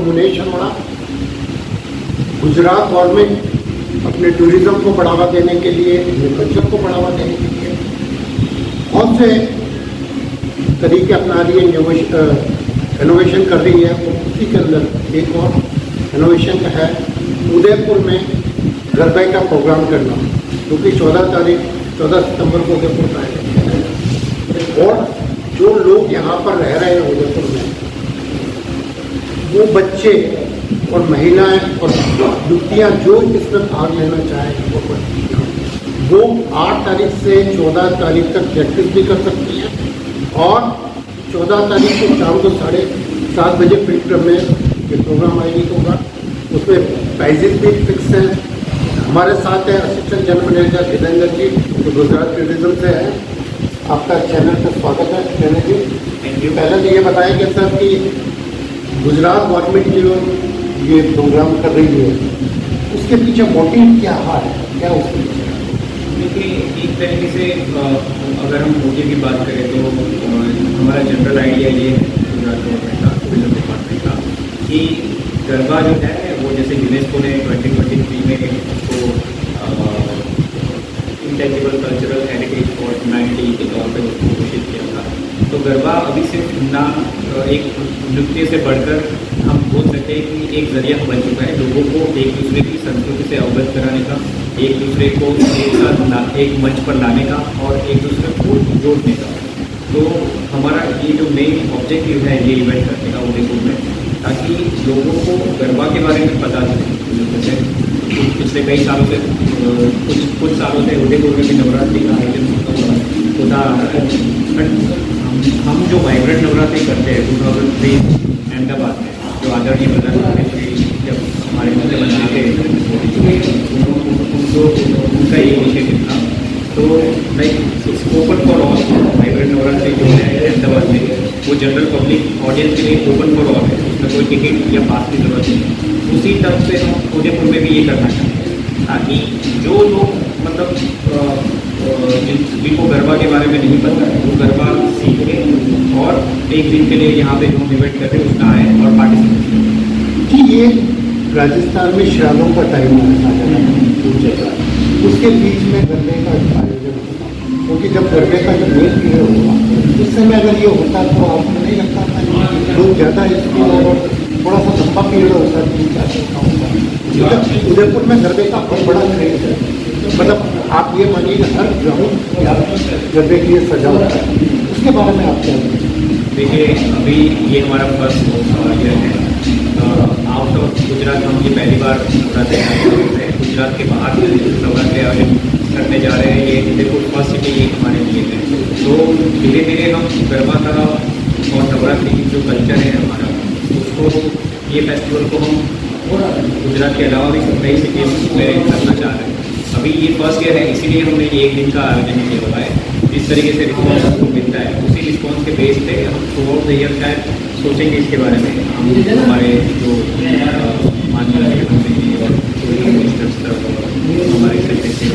Munesh Sharma, Gujarat government अपने tourism को बढ़ावा देने के लिए, अपने कल्चर को बढ़ावा देने के लिए बहुत से तरीके अपना रही है, इनोवेशन कर रही है। और उसी के अंदर एक और इनोवेशन का है उदयपुर में गरबे का प्रोग्राम करना, क्योंकि 14 सितंबर को उदयपुर का है। और जो लोग यहाँ पर रह रहे हैं उदयपुर में, वो बच्चे और महिलाएं और युवतियाँ जो इसमें भाग लेना चाहें वो 8 तारीख से 14 तारीख तक प्रैक्टिस भी कर सकती हैं। और 14 तारीख को शाम को 7:30 बजे फील्ड क्लब में ये प्रोग्राम आयोजित होगा। उसमें प्राइजेस भी फिक्स हैं। हमारे साथ है असिस्टेंट जनरल मैनेजर जितेंद्र जी, जो गुजरात टूरिज्म से है। आपका चैनल पर स्वागत है जितेंद्र जी। Thank you. पहले तो ये बताएंगे सर कि गुजरात गवर्नमेंट जो ये प्रोग्राम कर रही है, उसके पीछे मोटिव क्या है, क्या उसके पीछे? देखिए, एक तरीके से अगर हम मोटिव की बात करें तो हमारा जनरल आइडिया ये है गुजरात गवर्नमेंट का, टूरिज्म डिपार्टमेंट का, कि गरबा जो है वो जैसे यूनेस्को ने 2023 में उसको intangible cultural heritage for humanity के तौर पर उसको घोषित किया था। तो गरबा अभी सिर्फ ना एक नृत्य से बढ़कर हम बोल सकते हैं कि एक जरिया बन चुका है लोगों को एक दूसरे की संस्कृति से अवगत कराने का, एक दूसरे को एक साथ एक मंच पर लाने का और एक दूसरे को जोड़ने का। तो हमारा ये जो मेन ऑब्जेक्टिव है ये इवेंट करने का उदयपुर में, ताकि लोगों को गरबा के बारे में पता चले। जैसे पिछले कई सालों से कुछ सालों से उदयपुर में भी नवरात्रि का आयोजन होता आ रहा है। हम जो वाइब्रेंट नवरात्रि करते हैं 2003 अहमदाबाद में, जो आदरणीय प्रधानमंत्री जब हमारे मुख्यमंत्री थे उनका ये इनिशिएटिव था। तो like it's open for all. Vibrant Navratri जो है अहमदाबाद में वो जनरल पब्लिक ऑडियंस के लिए ओपन फॉर ऑल है, उसमें कोई टिकट या पास की जरूरत नहीं। उसी तरह से हम उदयपुर में भी ये करना चाहते हैं, ताकि जो लोग मतलब जिनको गरबा के बारे में नहीं पता है वो गरबा सीखें और एक दिन के लिए यहाँ पे जो इवेंट कर रहे हैं उसका आए और पार्टिसिपेट करें। कि ये राजस्थान में श्राद्धों का टाइम आता है, उसके बीच में गरबे का आयोजन होता, क्योंकि जब गरबे का जो मेन पीरियड होगा उस समय अगर ये होता तो आपको नहीं लगता था लोग ज़्यादा इसको, और थोड़ा सा लंबा पीरियड होता है 3-4 दिन का होता है। उदयपुर में गरबे का बहुत बड़ा क्रेज है, मतलब आप ये मानिए हर ग्राउंड गरबे के लिए सजा होता है। उसके बारे में आप क्या देखिए, अभी ये हमारा फर्स्ट ईयर है आउट ऑफ गुजरात। हम ये पहली बार नवरात्रि आयोजित है, गुजरात के बाहर नवरात्रि आयोजन करने जा रहे हैं। ये उदयपुर फर्स्ट सिटी ये हमारे लिए है। तो धीरे धीरे हम गरबा का और नवरात्रि की जो कल्चर है हमारा, उसको ये फेस्टिवल को हम गुजरात के अलावा भी कई सिटीज में करना चाह रहे हैं। अभी ये फर्स्ट ईयर है, इसीलिए हमने ये एक दिन का आयोजन किया हुआ है। जिस तरीके से रिस्पॉन्स हमको मिलता है उसी रिस्पॉन्स के बेस पे हम थ्रू आउट द ईयर शायद सोचेंगे इसके बारे में। हम हमारे जो माननीय मुख्यमंत्री जी और हमारे सेक्रेटरी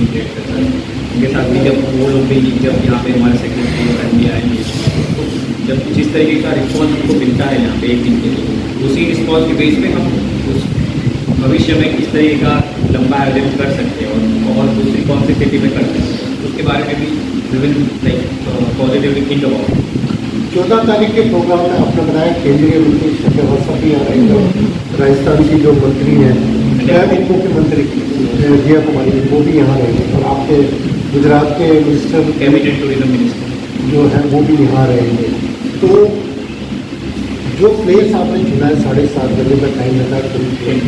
उनके साथ भी जब वो लोग भी जब यहाँ पे हमारे सेक्रेटरी और एम आएंगे, तो जब जिस तरीके का रिस्पॉन्स हमको मिलता है यहाँ पे एक दिन के लिए, उसी रिस्पॉन्स के बेस पे हम उस भविष्य में किस तरीके का लंबा आयोजन कर सकते हैं और दूसरी कौन सी सिटी में कर सकते हैं, उसके बारे में भी विभिन्न लाइक पॉजिटिवली थिंक अबाउट। 14 तारीख के प्रोग्राम में आपने बताया केंद्रीय मंत्री श्री भी आ रहे हैं, राजस्थान की जो मंत्री हैं मुख्यमंत्री जिया कुमारी वो भी यहाँ रहेंगे, और आपके गुजरात के मिनिस्टर कैबिनेट टूरिज्म मिनिस्टर जो है वो भी यहाँ रहेंगे। तो जो प्लेस आपने चुना है 7:30 बजे का टाइम रहता है करीब,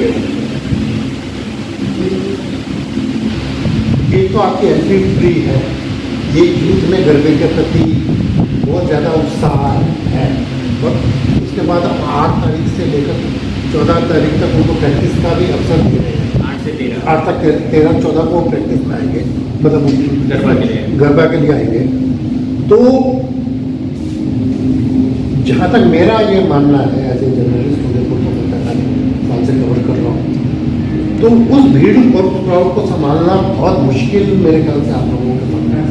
एक तो आपकी एंट्री फ्री है। ये यूथ में गरबे के प्रति बहुत ज़्यादा उत्साह है, और उसके बाद 8 तारीख से लेकर 14 तारीख तक उनको प्रैक्टिस का भी अवसर दे रहे हैं। 8 से 13 8 तक 13-14 को प्रैक्टिस में आएंगे, मतलब गरबा के लिए आएंगे। तो जहाँ तक मेरा ये मानना है एज ए जर्नलिस्ट, उदयपुर को मैं 45 साल से कवर कर रहा हूँ, तो उस भीड़ और क्राउड को संभालना बहुत मुश्किल मेरे ख्याल से आप लोगों के सामने है,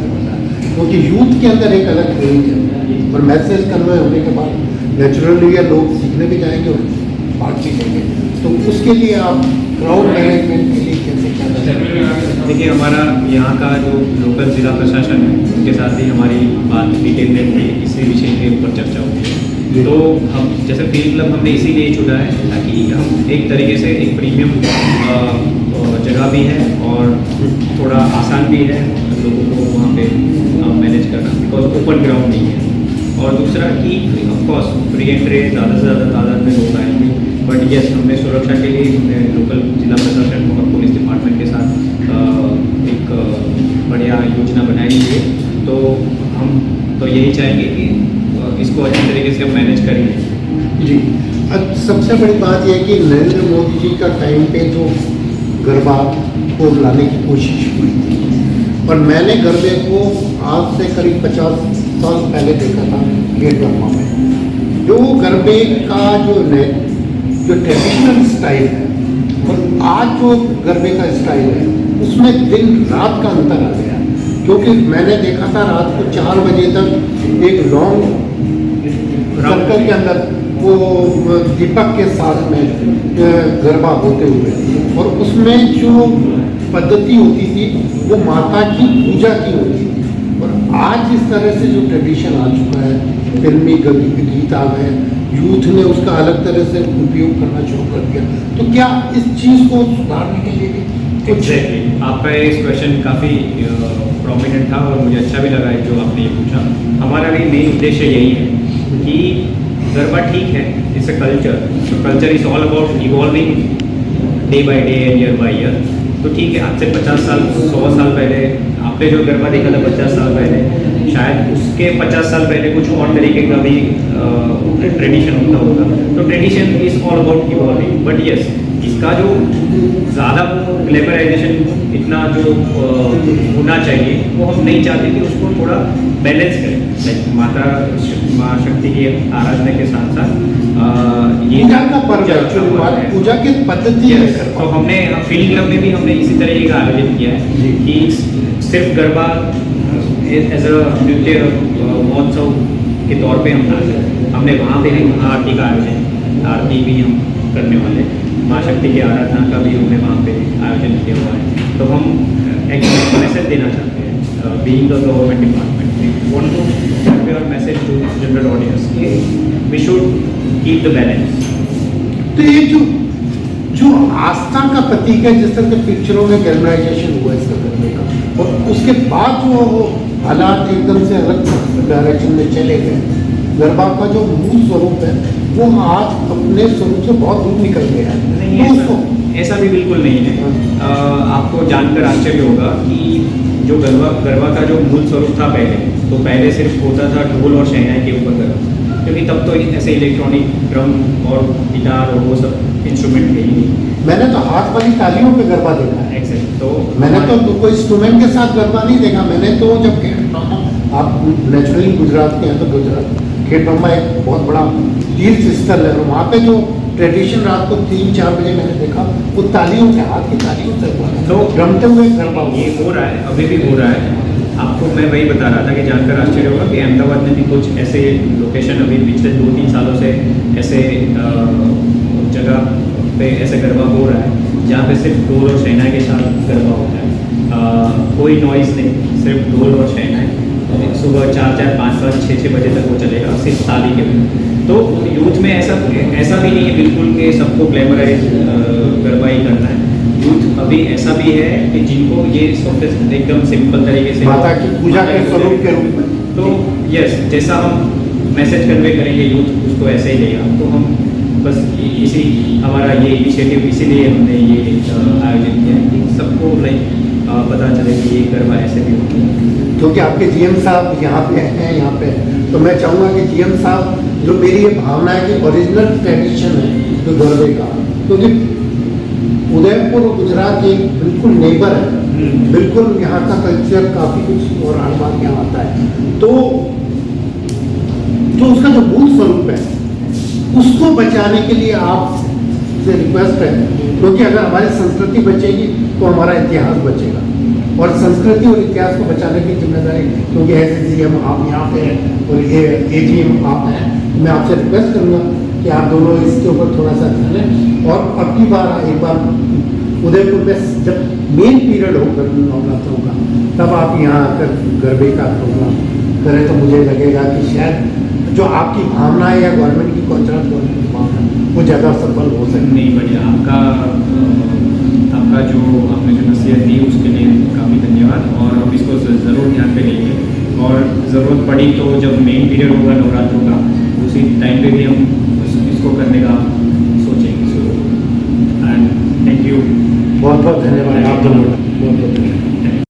क्योंकि यूथ के अंदर एक अलग क्रेज है, और मैसेज कन्वे होने के बाद नेचुरली ये लोग सीखने भी जाएंगे और पार्ट भी लेंगे। तो उसके लिए आप क्राउड मैनेजमेंट के लिए कैसे क्या करें? देखिए, हमारा यहाँ का जो लोकल जिला प्रशासन है उनके साथ ही हमारी बात डिटेल में इसी विषय के ऊपर चर्चा होती है। तो हम जैसे फील्ड क्लब हमने इसीलिए चुना है ताकि हम एक तरीके से एक प्रीमियम जगह भी है और थोड़ा आसान भी है लोगों को वहाँ पे मैनेज करना, बिकॉज ओपन ग्राउंड नहीं है। और दूसरा कि ऑफकोर्स फ्री एंट्री ज़्यादा से ज़्यादा तादाद में लोग आएंगे, बट यस हमने सुरक्षा के लिए हमने लोकल जिला प्रशासन और पुलिस डिपार्टमेंट के साथ एक बढ़िया योजना बनाई है। तो हम तो यही चाहेंगे कि इसको अच्छी तरीके से हम मैनेज करेंगे। जी, अब सबसे बड़ी बात यह है कि नरेंद्र मोदी जी का टाइम पे जो गरबा को लाने की कोशिश हुई थी, और मैंने गरबे को आज से करीब 50 साल पहले देखा था गेट वर्मा में। जो गरबे का जो ट्रेडिशनल स्टाइल है और आज जो गरबे का स्टाइल है उसमें दिन रात का अंतर आ गया। क्योंकि मैंने देखा था रात को 4 बजे तक एक लॉन्ग सर्कल के अंदर वो दीपक के साथ में गरबा होते हुए, और उसमें जो पद्धति होती थी वो माता की पूजा की होती थी। और आज इस तरह से जो ट्रेडिशन आ चुका है, फिल्मी गीत आ गए, यूथ ने उसका अलग तरह से उपयोग करना शुरू कर दिया। तो क्या इस चीज़ को सुधारने के लिए एग्जैक्टली आपका ये क्वेश्चन काफ़ी प्रोमिनेंट था और मुझे अच्छा भी लगा है जो आपने ये पूछा। हमारा भी मेन उद्देश्य यही है कि गरबा ठीक है, इट्स अ कल्चर, तो culture is all about evolving day by day and year by year. तो ठीक है, आज से 50 साल 100 साल पहले आपने जो गरबा देखा था 50 साल पहले, शायद उसके 50 साल पहले कुछ और तरीके का भी ट्रेडिशन होता होगा। तो tradition is all about evolving, but yes इसका जो ज़्यादा ग्लैमराइजेशन इतना जो होना चाहिए वो हम नहीं चाहते कि उसको थोड़ा बैलेंस करें। लाइक माँ शक्ति की आराधना के साथ साथ ये पूजा का पर्व है, पूजा की पद्धति है। तो हमने फील्ड क्लब में भी हमने इसी तरीके का आयोजन किया है कि सिर्फ गरबा एज अ नृत्य महोत्सव के तौर पे हम नाचे। हमने वहाँ पे भी आरती का आयोजन, आरती भी हम करने वाले, माँ शक्ति की आराधना का भी हमने वहाँ पे आयोजन किया हुआ है। तो हम एक मैसेज देना चाहते हैं, being the government department, we want to convey our message to general audience कि we should keep the balance. तो ये जो आस्था का प्रतीक है, जिस तरह के पिक्चरों में ग्लैमराइजेशन हुआ इसका करने का, और उसके बाद जो हालात एकदम से अलग डायरेक्शन में चले गए, गरबा का जो मूल स्वरूप है वो आज अपने स्वरूप से बहुत दूर निकल गया है। नहीं, ऐसा भी बिल्कुल नहीं है। आपको जानकर आश्चर्य होगा कि जो गरबा का जो मूल स्वरूप था तो पहले सिर्फ होता था ढोल और शहनाई के ऊपर गरबा, क्योंकि तब तो ऐसे इलेक्ट्रॉनिक ड्रम और गिटार और वो सब इंस्ट्रूमेंट थे ही नहीं। मैंने तो हाथ वाली तालियों पे गरबा देखा है। एक्सैक्ट। तो मैंने तो कोई इंस्ट्रूमेंट के साथ गरबा नहीं देखा। मैंने तो जब आप नेचुरली गुजरात के हैं तो गुजरात खेत ब्रह्मा एक बहुत बड़ा तीर्थ स्थल है, और वहाँ पे जो ट्रेडिशन रात को 3-4 बजे मैंने देखा वो तालियों के, हाथ की तालियों से हुआ है। तो रमते हुए गरबा ये हो रहा है, अभी भी हो रहा है। आपको मैं वही बता रहा था कि जानकर आश्चर्य होगा कि अहमदाबाद में भी कुछ ऐसे लोकेशन अभी पिछले 2-3 सालों से ऐसे जगह पे ऐसे गरबा हो रहा है जहाँ पे सिर्फ ढोल और शहनाई के साथ गरबा होता है। कोई नॉइज़ नहीं, सिर्फ ढोल और शहनाई। सुबह 4-4, 5-5, 6-6 बजे तक वो चलेगा सिर्फ ताली के में। तो यूथ में ऐसा भी नहीं है बिल्कुल कि सबको ग्लैमराइज गरबा ही करना है। यूथ अभी ऐसा भी है कि जिनको ये एकदम सिंपल तरीके से माता की पूजा के स्वरूप के रूप में, तो यस जैसा हम मैसेज कन्वे करेंगे यूथ उसको ऐसे ही लेगा। तो हम बस इसी हमारा ये इनिशिएटिव इसीलिए हमने ये आयोजन किया है कि सबको लाइक पता चले कि ये गरबा ऐसे भी होता है। क्योंकि आपके जीएम साहब यहाँ पे हैं, यहाँ पे, तो मैं चाहूँगा कि जीएम साहब जो मेरी ये भावना है कि ओरिजिनल ट्रेडिशन है जो गरबे का, क्योंकि उदयपुर गुजरात एक बिल्कुल नेबर है, बिल्कुल यहाँ का कल्चर काफ़ी कुछ और आसपास यहाँ आता है, तो जो उसका जो मूल स्वरूप है उसको बचाने के लिए आप से रिक्वेस्ट है, क्योंकि अगर हमारी संस्कृति बचेगी तो हमारा इतिहास बचेगा, और संस्कृति और इतिहास को बचाने की जिम्मेदारी, क्योंकि एज जीएम आप यहाँ पे हैं और ये एजीएम आप हैं, मैं आपसे रिक्वेस्ट करूँगा कि आप दोनों इसके ऊपर थोड़ा सा ध्यान दें। और अब की बार एक बार उदयपुर में जब मेन पीरियड हो नवरात्रों का, तब आप यहाँ आकर गरबे का प्रोग्राम करें, तो मुझे लगेगा कि शायद जो आपकी भावना है या गवर्नमेंट की कॉन्ट्रैक्ट गवर्नमेंट की भावना वो ज़्यादा सफल हो सके। नहीं, बढ़िया। आपका जो आपने जो नसीहत दी उसके लिए काफ़ी धन्यवाद, और हम इसको ज़रूर ध्यान में लेंगे, और ज़रूरत पड़ी तो जब मेन पीरियड होगा नवरात्रों का उसी टाइम पे भी हम इसको करने का सोचेंगे। So and thank you. बहुत बहुत धन्यवाद आप दोनों का, बहुत बहुत